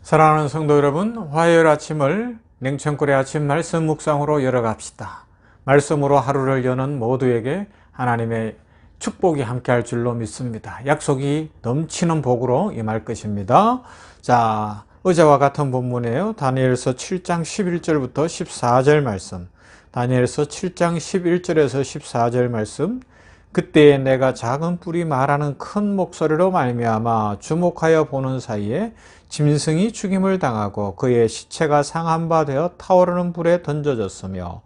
사랑하는 성도 여러분, 화요일 아침을 냉천골의 아침 말씀 묵상으로 열어갑시다. 말씀으로 하루를 여는 모두에게 하나님의 축복이 함께할 줄로 믿습니다. 약속이 넘치는 복으로 임할 것입니다. 자, 어제와 같은 본문이에요. 다니엘서 7장 11절부터 14절 말씀. 다니엘서 7장 11절에서 14절 말씀. 그때에 내가 작은 뿔이 말하는 큰 목소리로 말미암아 주목하여 보는 사이에 짐승이 죽임을 당하고 그의 시체가 상한 바 되어 타오르는 불에 던져졌으며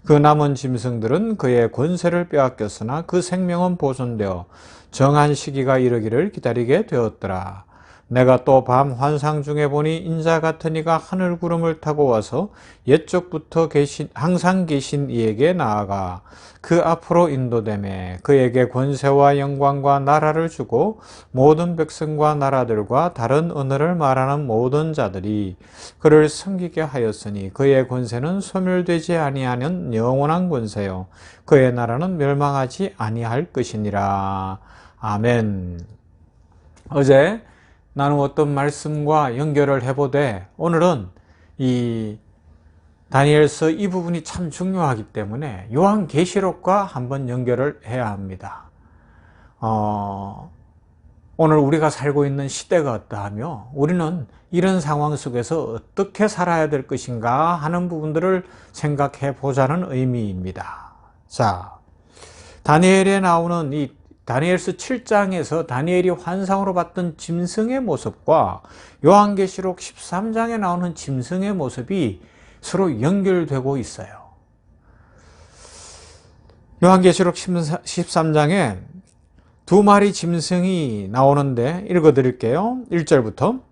그 남은 짐승들은 그의 권세를 빼앗겼으나 그 생명은 보존되어 정한 시기가 이르기를 기다리게 되었더라. 내가 또 밤 환상 중에 보니 인자 같은 이가 하늘 구름을 타고 와서 옛적부터 항상 계신 이에게 나아가 그 앞으로 인도되매 그에게 권세와 영광과 나라를 주고 모든 백성과 나라들과 다른 언어를 말하는 모든 자들이 그를 섬기게 하였으니 그의 권세는 소멸되지 아니하는 영원한 권세요 그의 나라는 멸망하지 아니할 것이니라. 아멘. 어제 나누었던 말씀과 연결을 해보되 오늘은 이 다니엘서 이 부분이 참 중요하기 때문에 요한계시록과 한번 연결을 해야 합니다. 오늘 우리가 살고 있는 시대가 어떠하며 우리는 이런 상황 속에서 어떻게 살아야 될 것인가 하는 부분들을 생각해 보자는 의미입니다. 자, 다니엘에 나오는 이 다니엘서 7장에서 다니엘이 환상으로 봤던 짐승의 모습과 요한계시록 13장에 나오는 짐승의 모습이 서로 연결되고 있어요. 요한계시록 13장에 두 마리 짐승이 나오는데 읽어드릴게요. 1절부터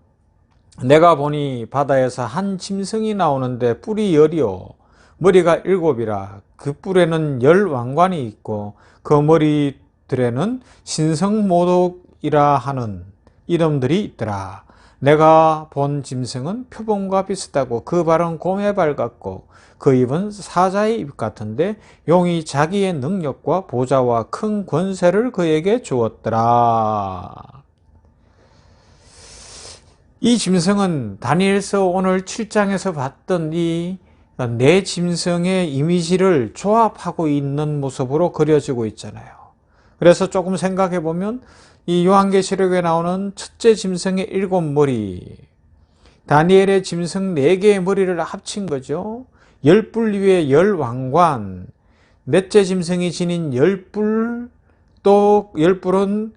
내가 보니 바다에서 한 짐승이 나오는데 뿔이 10이요 머리가 7이라 그 뿔에는 10 왕관이 있고 그 머리들에는 신성모독이라 하는 이름들이 있더라. 내가 본 짐승은 표범과 비슷하고 그 발은 곰의 발 같고 그 입은 사자의 입 같은데 용이 자기의 능력과 보좌와 큰 권세를 그에게 주었더라. 이 짐승은 다니엘서 오늘 7장에서 봤던 이 네 짐승의 이미지를 조합하고 있는 모습으로 그려지고 있잖아요. 그래서 조금 생각해 보면 이 요한계시록에 나오는 첫째 짐승의 7머리, 다니엘의 짐승 4개의 머리를 합친 거죠. 10뿔 위에 10왕관, 넷째 짐승이 지닌 10뿔, 또 10뿔은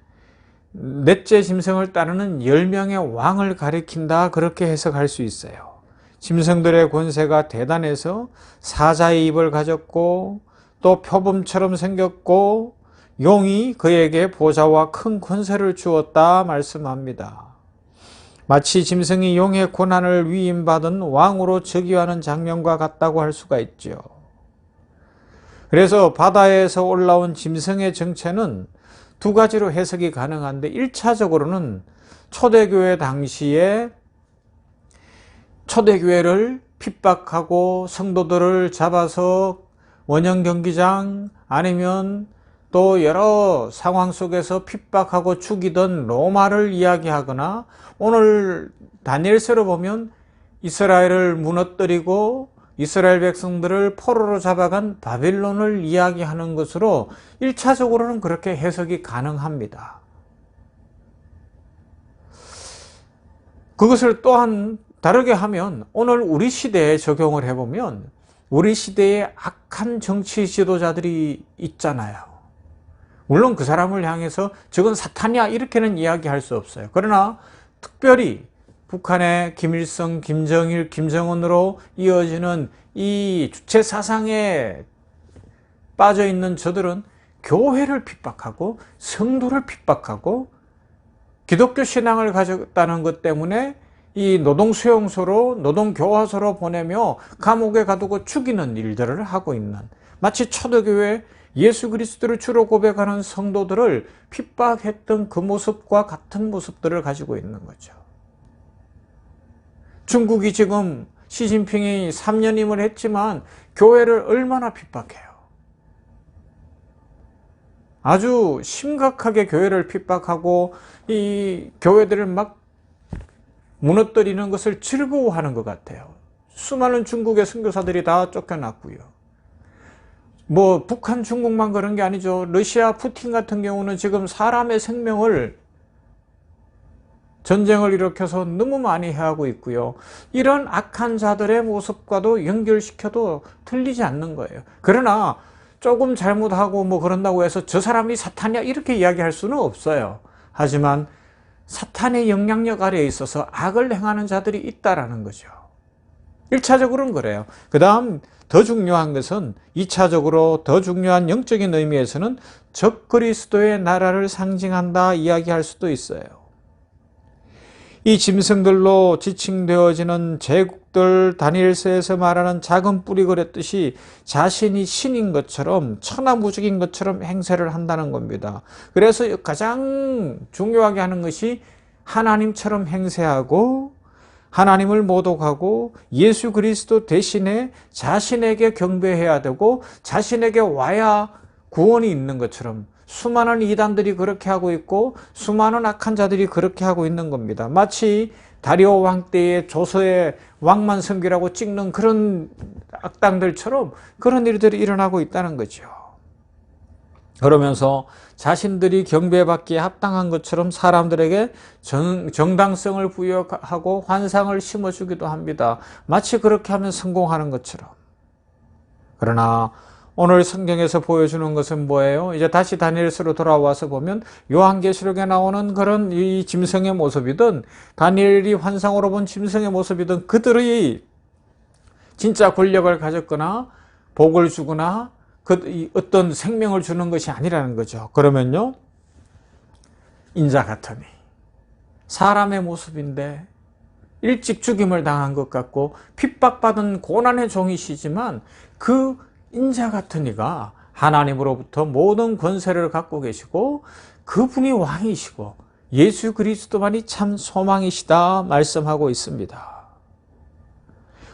넷째 짐승을 따르는 10명의 왕을 가리킨다, 그렇게 해석할 수 있어요. 짐승들의 권세가 대단해서 사자의 입을 가졌고 또 표범처럼 생겼고 용이 그에게 보좌와 큰 권세를 주었다 말씀합니다. 마치 짐승이 용의 고난을 위임받은 왕으로 즉위하는 장면과 같다고 할 수가 있죠. 그래서 바다에서 올라온 짐승의 정체는 두 가지로 해석이 가능한데 1차적으로는 초대교회 당시에 초대교회를 핍박하고 성도들을 잡아서 원형 경기장 아니면 또 여러 상황 속에서 핍박하고 죽이던 로마를 이야기하거나 오늘 다니엘서를 보면 이스라엘을 무너뜨리고 이스라엘 백성들을 포로로 잡아간 바빌론을 이야기하는 것으로 1차적으로는 그렇게 해석이 가능합니다. 그것을 또한 다르게 하면 오늘 우리 시대에 적용을 해보면 우리 시대에 악한 정치 지도자들이 있잖아요. 물론 그 사람을 향해서 저건 사탄이야 이렇게는 이야기할 수 없어요. 그러나 특별히 북한의 김일성, 김정일, 김정은으로 이어지는 이 주체 사상에 빠져 있는 저들은 교회를 핍박하고 성도를 핍박하고 기독교 신앙을 가졌다는 것 때문에 이 노동수용소로 노동교화소로 보내며 감옥에 가두고 죽이는 일들을 하고 있는, 마치 초대교회 예수 그리스도를 주로 고백하는 성도들을 핍박했던 그 모습과 같은 모습들을 가지고 있는 거죠. 중국이 지금 시진핑이 3년임을 했지만 교회를 얼마나 핍박해요. 아주 심각하게 교회를 핍박하고 이 교회들을 막 무너뜨리는 것을 즐거워하는 것 같아요. 수많은 중국의 선교사들이 다 쫓겨났고요. 뭐 북한, 중국만 그런 게 아니죠. 러시아 푸틴 같은 경우는 지금 사람의 생명을 전쟁을 일으켜서 너무 많이 해하고 있고요. 이런 악한 자들의 모습과도 연결시켜도 틀리지 않는 거예요. 그러나 조금 잘못하고 뭐 그런다고 해서 저 사람이 사탄이야 이렇게 이야기할 수는 없어요. 하지만 사탄의 영향력 아래에 있어서 악을 행하는 자들이 있다라는 거죠. 1차적으로는 그래요. 그 다음 더 중요한 것은 2차적으로 더 중요한 영적인 의미에서는 적그리스도의 나라를 상징한다 이야기할 수도 있어요. 이 짐승들로 지칭되어지는 제국들, 다니엘서에서 말하는 작은 뿌리 그랬듯이 자신이 신인 것처럼 천하무적인 것처럼 행세를 한다는 겁니다. 그래서 가장 중요하게 하는 것이 하나님처럼 행세하고 하나님을 모독하고 예수 그리스도 대신에 자신에게 경배해야 되고 자신에게 와야 구원이 있는 것처럼 수많은 이단들이 그렇게 하고 있고 수많은 악한 자들이 그렇게 하고 있는 겁니다. 마치 다리오 왕 때의 조서의 왕만 섬기라고 찍는 그런 악당들처럼 그런 일들이 일어나고 있다는 거죠. 그러면서 자신들이 경배받기에 합당한 것처럼 사람들에게 정당성을 부여하고 환상을 심어주기도 합니다. 마치 그렇게 하면 성공하는 것처럼. 그러나 오늘 성경에서 보여주는 것은 뭐예요? 이제 다시 다니엘서로 돌아와서 보면 요한계시록에 나오는 그런 이 짐승의 모습이든 다니엘이 환상으로 본 짐승의 모습이든 그들이 진짜 권력을 가졌거나 복을 주거나 어떤 생명을 주는 것이 아니라는 거죠. 그러면요, 인자 같으니 사람의 모습인데 일찍 죽임을 당한 것 같고 핍박받은 고난의 종이시지만 그 인자 같은 이가 하나님으로부터 모든 권세를 갖고 계시고 그분이 왕이시고 예수 그리스도만이 참 소망이시다 말씀하고 있습니다.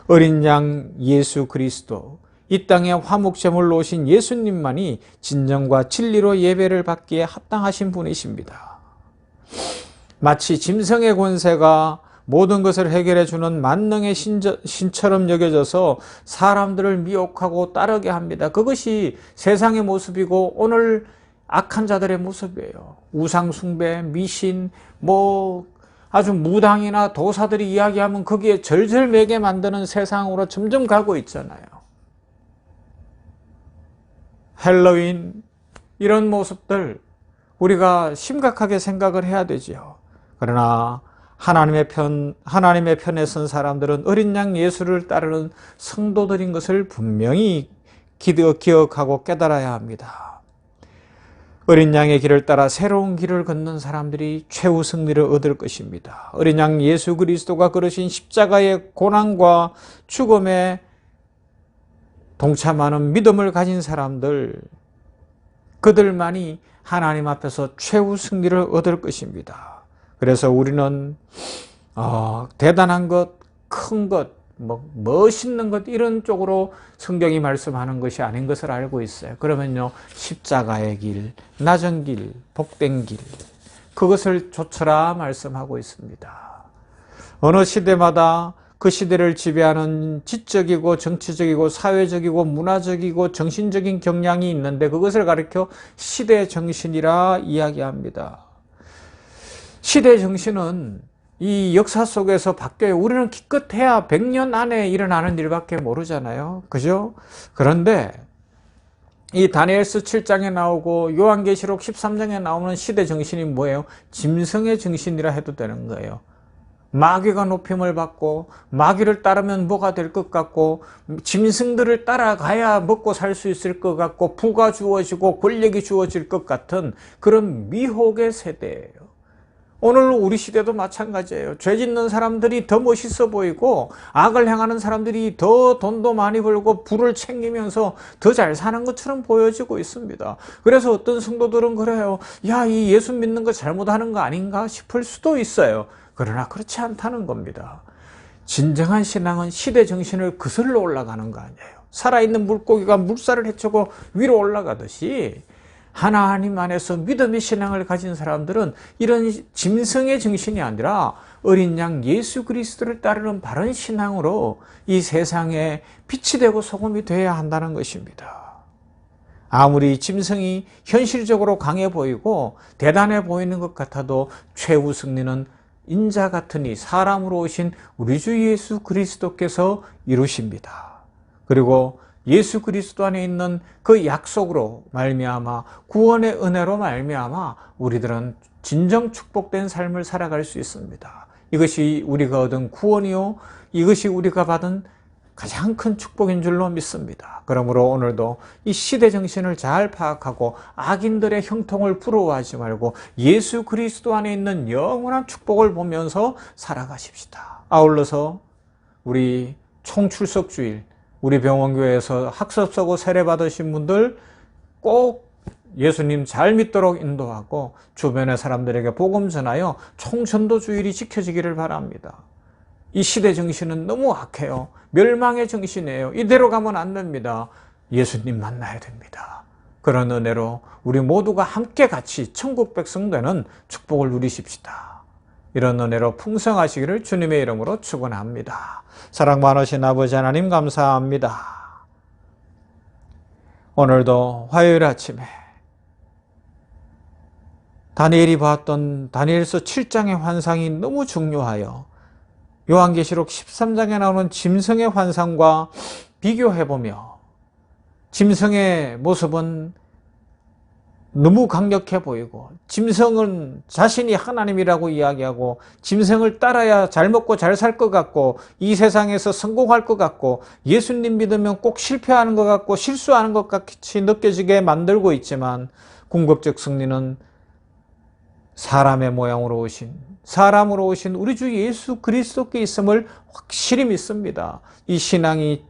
어린 양 예수 그리스도, 이 땅에 화목제물로 오신 예수님만이 진정과 진리로 예배를 받기에 합당하신 분이십니다. 마치 짐승의 권세가 모든 것을 해결해 주는 만능의 신처럼 여겨져서 사람들을 미혹하고 따르게 합니다. 그것이 세상의 모습이고 오늘 악한 자들의 모습이에요. 우상숭배, 미신, 뭐 아주 무당이나 도사들이 이야기하면 거기에 절절매게 만드는 세상으로 점점 가고 있잖아요. 헬로윈, 이런 모습들 우리가 심각하게 생각을 해야 되지요. 그러나 하나님의 편에 선 사람들은 어린 양 예수를 따르는 성도들인 것을 분명히 기억하고 깨달아야 합니다. 어린 양의 길을 따라 새로운 길을 걷는 사람들이 최후 승리를 얻을 것입니다. 어린 양 예수 그리스도가 걸으신 십자가의 고난과 죽음에 동참하는 믿음을 가진 사람들, 그들만이 하나님 앞에서 최후 승리를 얻을 것입니다. 그래서 우리는 대단한 것, 큰 것, 멋있는 것 이런 쪽으로 성경이 말씀하는 것이 아닌 것을 알고 있어요. 그러면요, 십자가의 길, 낮은 길, 복된 길, 그것을 좇으라 말씀하고 있습니다. 어느 시대마다 그 시대를 지배하는 지적이고 정치적이고 사회적이고 문화적이고 정신적인 경향이 있는데 그것을 가리켜 시대 정신이라 이야기합니다. 시대 정신은 이 역사 속에서 바뀌어요. 우리는 기껏해야 100년 안에 일어나는 일밖에 모르잖아요. 그죠? 그런데 이 다니엘서 7장에 나오고 요한계시록 13장에 나오는 시대 정신이 뭐예요? 짐승의 정신이라 해도 되는 거예요. 마귀가 높임을 받고 마귀를 따르면 뭐가 될 것 같고 짐승들을 따라가야 먹고 살 수 있을 것 같고 부가 주어지고 권력이 주어질 것 같은 그런 미혹의 세대예요. 오늘 우리 시대도 마찬가지예요. 죄 짓는 사람들이 더 멋있어 보이고 악을 행하는 사람들이 더 돈도 많이 벌고 부를 챙기면서 더 잘 사는 것처럼 보여지고 있습니다. 그래서 어떤 성도들은 그래요. 야, 이 예수 믿는 거 잘못하는 거 아닌가 싶을 수도 있어요. 그러나 그렇지 않다는 겁니다. 진정한 신앙은 시대 정신을 거슬러 올라가는 거 아니에요. 살아있는 물고기가 물살을 헤치고 위로 올라가듯이 하나님 안에서 믿음의 신앙을 가진 사람들은 이런 짐승의 정신이 아니라 어린 양 예수 그리스도를 따르는 바른 신앙으로 이 세상에 빛이 되고 소금이 되어야 한다는 것입니다. 아무리 짐승이 현실적으로 강해 보이고 대단해 보이는 것 같아도 최후 승리는 인자 같으니 사람으로 오신 우리 주 예수 그리스도께서 이루십니다. 그리고 예수 그리스도 안에 있는 그 약속으로 말미암아 구원의 은혜로 말미암아 우리들은 진정 축복된 삶을 살아갈 수 있습니다. 이것이 우리가 얻은 구원이요, 이것이 우리가 받은 가장 큰 축복인 줄로 믿습니다. 그러므로 오늘도 이 시대 정신을 잘 파악하고 악인들의 형통을 부러워하지 말고 예수 그리스도 안에 있는 영원한 축복을 보면서 살아가십시다. 아울러서 우리 총출석주일, 우리 병원교회에서 학습 서고 세례 받으신 분들 꼭 예수님 잘 믿도록 인도하고 주변의 사람들에게 복음 전하여 총전도주일이 지켜지기를 바랍니다. 이 시대 정신은 너무 악해요. 멸망의 정신이에요. 이대로 가면 안 됩니다. 예수님 만나야 됩니다. 그런 은혜로 우리 모두가 함께 같이 천국 백성 되는 축복을 누리십시다. 이런 은혜로 풍성하시기를 주님의 이름으로 축원합니다. 사랑 많으신 아버지 하나님 감사합니다. 오늘도 화요일 아침에 다니엘이 봤던 다니엘서 7장의 환상이 너무 중요하여 요한계시록 13장에 나오는 짐승의 환상과 비교해보며 짐승의 모습은 너무 강력해 보이고 짐승은 자신이 하나님이라고 이야기하고 짐승을 따라야 잘 먹고 잘 살 것 같고 이 세상에서 성공할 것 같고 예수님 믿으면 꼭 실패하는 것 같고 실수하는 것 같이 느껴지게 만들고 있지만 궁극적 승리는 사람의 모양으로 오신 사람으로 오신 우리 주 예수 그리스도께 있음을 확실히 믿습니다. 이 신앙이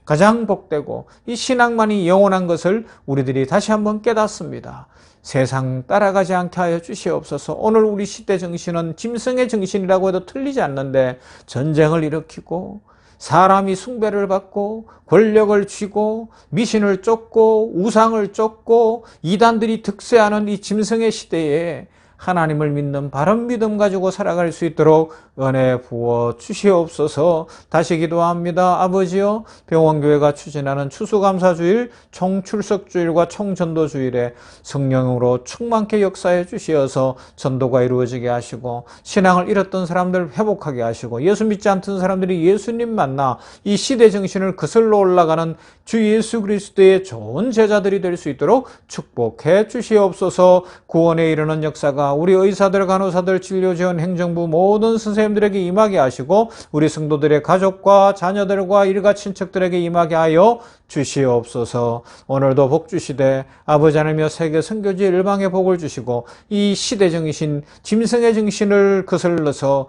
가장 복되고 이 신앙만이 영원한 것을 우리들이 다시 한번 깨닫습니다. 세상 따라가지 않게 하여 주시옵소서. 오늘 우리 시대 정신은 짐승의 정신이라고 해도 틀리지 않는데 전쟁을 일으키고 사람이 숭배를 받고 권력을 쥐고 미신을 쫓고 우상을 쫓고 이단들이 득세하는 이 짐승의 시대에 하나님을 믿는 바른 믿음 가지고 살아갈 수 있도록 은혜 부어 주시옵소서. 다시 기도합니다. 아버지여, 병원교회가 추진하는 추수감사주일, 총출석주일과 총전도주일에 성령으로 충만케 역사해 주시어서 전도가 이루어지게 하시고 신앙을 잃었던 사람들 회복하게 하시고 예수 믿지 않던 사람들이 예수님 만나 이 시대 정신을 거슬러 올라가는 주 예수 그리스도의 좋은 제자들이 될 수 있도록 축복해 주시옵소서. 구원에 이르는 역사가 우리 의사들, 간호사들, 진료지원, 행정부 모든 선생님들에게 임하게 하시고 우리 성도들의 가족과 자녀들과 일가 친척들에게 임하게 하여 주시옵소서. 오늘도 복 주시되 아버지 하나님여 세계 선교지 일방에 복을 주시고 이 시대 정신, 짐승의 정신을 거슬러서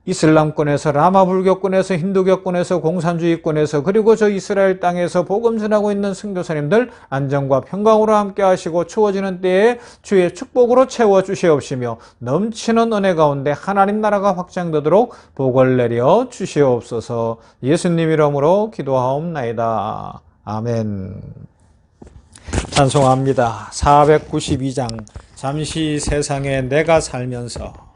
이슬람권에서 라마 불교권에서 힌두교권에서 공산주의권에서 그리고 저 이스라엘 땅에서 복음 전하고 있는 선교사님들 안정과 평강으로 함께 하시고 추워지는 때에 주의 축복으로 채워 주시옵시며 넘치는 은혜 가운데 하나님 나라가 확장되도록 복을 내려 주시옵소서. 예수님 이름으로 기도하옵나이다. 아멘. 찬송합니다. 492장 잠시 세상에 내가 살면서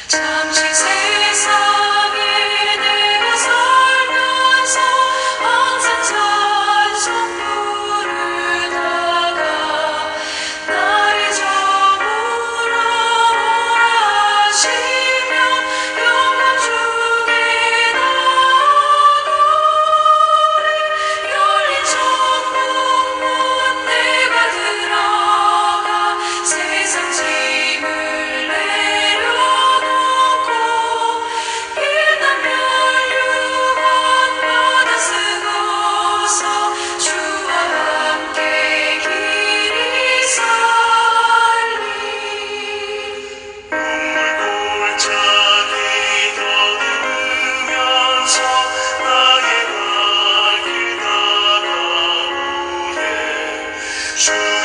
잠시 세상에 내가 살면서 항상 주